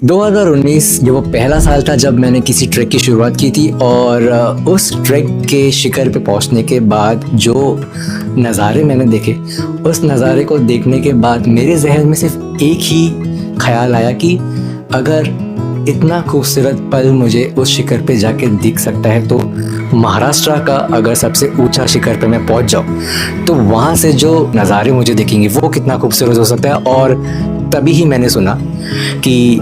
2019 ये वो पहला साल था जब मैंने किसी ट्रैक की शुरुआत की थी और उस ट्रैक के शिखर पे पहुंचने के बाद जो नज़ारे मैंने देखे, उस नज़ारे को देखने के बाद मेरे जहन में सिर्फ एक ही ख्याल आया कि अगर इतना खूबसूरत पल मुझे उस शिखर पे जाके दिख सकता है तो महाराष्ट्र का अगर सबसे ऊंचा शिखर पे मैं पहुंच जाऊं तो वहाँ से जो नज़ारे मुझे दिखेंगे वो कितना खूबसूरत हो सकता है। और तभी ही मैंने सुना कि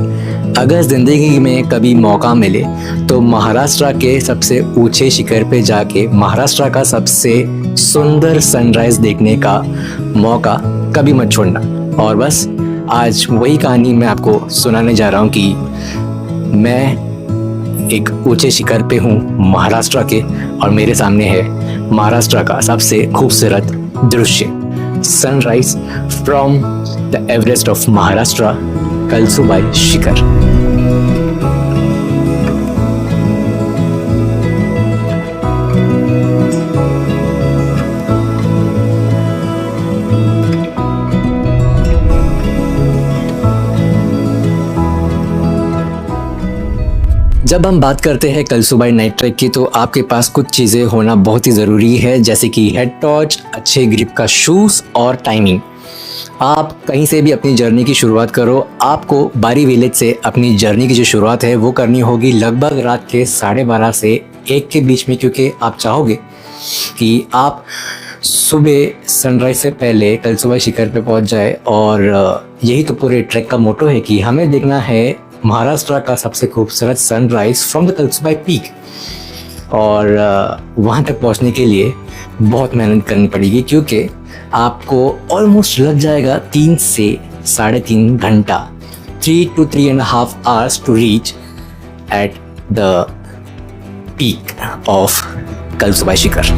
अगर ज़िंदगी में कभी मौका मिले तो महाराष्ट्र के सबसे ऊंचे शिखर पे जाके महाराष्ट्र का सबसे सुंदर सनराइज़ देखने का मौका कभी मत छोड़ना। और बस आज वही कहानी मैं आपको सुनाने जा रहा हूँ कि मैं एक ऊंचे शिखर पे हूँ महाराष्ट्र के और मेरे सामने है महाराष्ट्र का सबसे खूबसूरत दृश्य, sunrise from the Everest of Maharashtra, Kalsubai शिखर। जब हम बात करते हैं कलसुबाई नाइट ट्रैक की तो आपके पास कुछ चीज़ें होना बहुत ही ज़रूरी है, जैसे कि हेड टॉर्च, अच्छे ग्रिप का शूज़ और टाइमिंग। आप कहीं से भी अपनी जर्नी की शुरुआत करो, आपको बारी विलेज से अपनी जर्नी की जो शुरुआत है वो करनी होगी लगभग रात के 12:30 से 1 के बीच में, क्योंकि आप चाहोगे कि आप सुबह सनराइज से पहले कलसुबाई शिखर पे पहुंच जाए। और यही तो पूरे ट्रैक का मोटो है कि हमें देखना है महाराष्ट्र का सबसे खूबसूरत sunrise from the Kalsubai peak. और वहाँ तक पहुँचने के लिए बहुत मेहनत करनी पड़ेगी, क्योंकि आपको ऑलमोस्ट लग जाएगा 3 से 3.5 घंटा, 3 to 3.5 hours to reach at the peak of Kalsubai शिखर।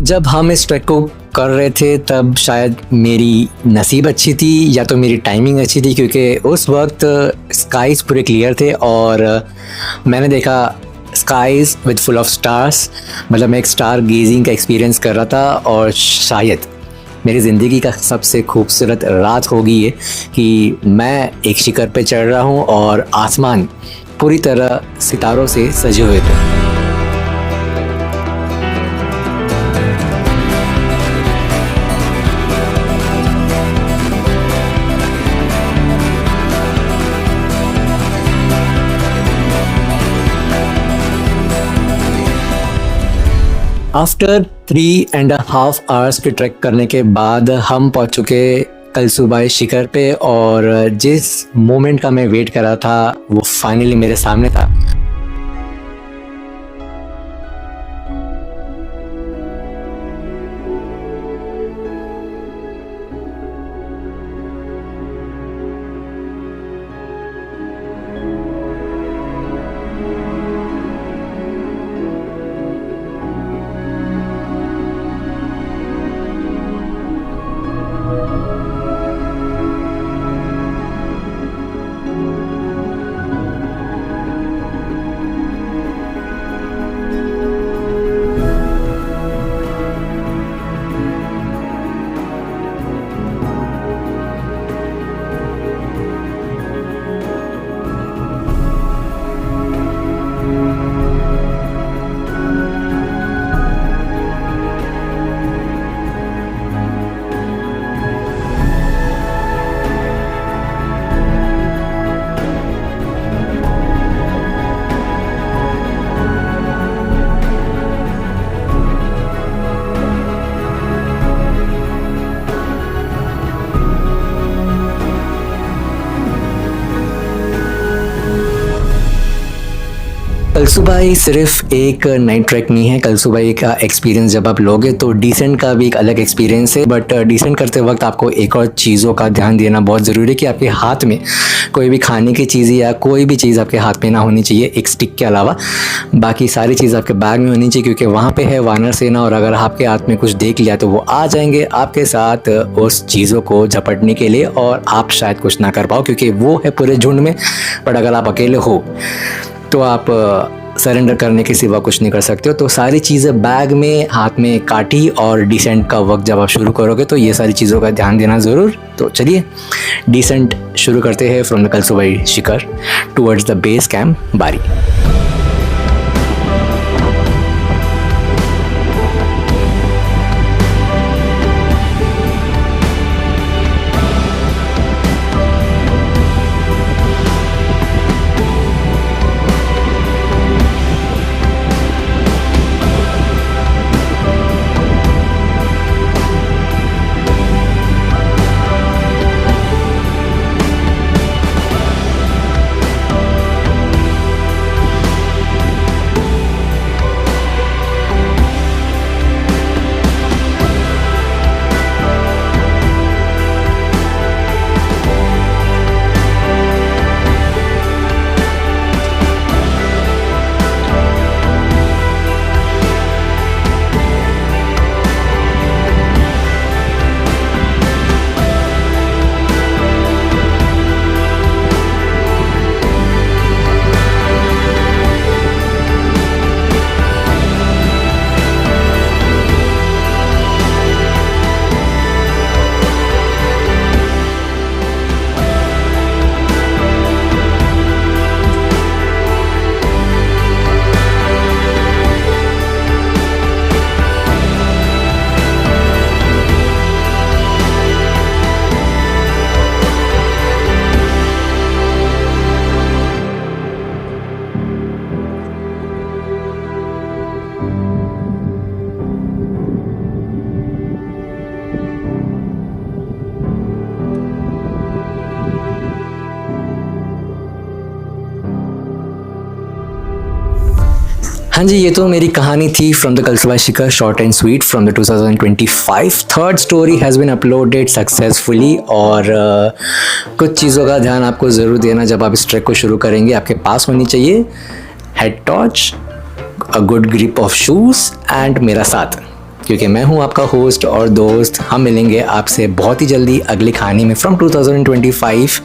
जब हम इस ट्रैक को कर रहे थे तब शायद मेरी नसीब अच्छी थी या तो मेरी टाइमिंग अच्छी थी, क्योंकि उस वक्त स्काईज पूरे क्लियर थे और मैंने देखा skies with full of stars. मतलब मैं एक स्टार गेजिंग का एक्सपीरियंस कर रहा था और शायद मेरी ज़िंदगी का सबसे खूबसूरत रात होगी ये कि मैं एक शिखर पे चढ़ रहा हूँ और आसमान पूरी तरह सितारों से सजे हुए थे। आफ्टर 3.5 hours के ट्रैक करने के बाद हम पहुंच चुके कलसुबाई शिखर पे और जिस मोमेंट का मैं वेट कर रहा था वो फाइनली मेरे सामने था। कलसुबाई सिर्फ एक नाइट ट्रैक नहीं है। कलसुबाई का एक्सपीरियंस जब आप लोगे तो डिसेंट का भी एक अलग एक्सपीरियंस है, बट डिसेंट करते वक्त आपको एक और चीज़ों का ध्यान देना बहुत ज़रूरी है कि आपके हाथ में कोई भी खाने की चीज़ या कोई भी चीज़ आपके हाथ में ना होनी चाहिए एक स्टिक के अलावा। बाकी सारी चीज़ आपके बैग में होनी चाहिए, क्योंकि वहाँ पे है वानर सेना, और अगर आपके हाथ में कुछ देख लिया तो वो आ जाएंगे आपके साथ उस चीज़ों को झपटने के लिए, और आप शायद कुछ ना कर पाओ क्योंकि वो है पूरे झुंड में। बट अगर आप अकेले हो तो आप सरेंडर करने के सिवा कुछ नहीं कर सकते हो। तो सारी चीज़ें बैग में, हाथ में काठी, और डिसेंट का वक्त जब आप शुरू करोगे तो ये सारी चीज़ों का ध्यान देना ज़रूर। तो चलिए डिसेंट शुरू करते हैं फ्रॉम द कलसुबाई शिखर towards the base camp Bari. हाँ जी, ये तो मेरी कहानी थी फ्रॉम द कलसुबाई शिखर, short and sweet from the 2025। Third story has been uploaded successfully. और कुछ चीज़ों का ध्यान आपको ज़रूर देना जब आप इस ट्रैक को शुरू करेंगे। आपके पास होनी चाहिए head torch, a good grip of shoes and मेरा साथ, क्योंकि मैं हूँ आपका होस्ट और दोस्त। हम मिलेंगे आपसे बहुत ही जल्दी अगली कहानी में फ्रॉम 2025।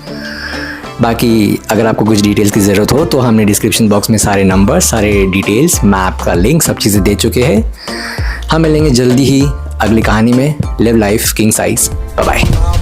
बाकी अगर आपको कुछ डिटेल्स की ज़रूरत हो तो हमने डिस्क्रिप्शन बॉक्स में सारे नंबर, सारे डिटेल्स, मैप का लिंक, सब चीज़ें दे चुके हैं। हम मिलेंगे जल्दी ही अगली कहानी में। Live life king size. Bye bye.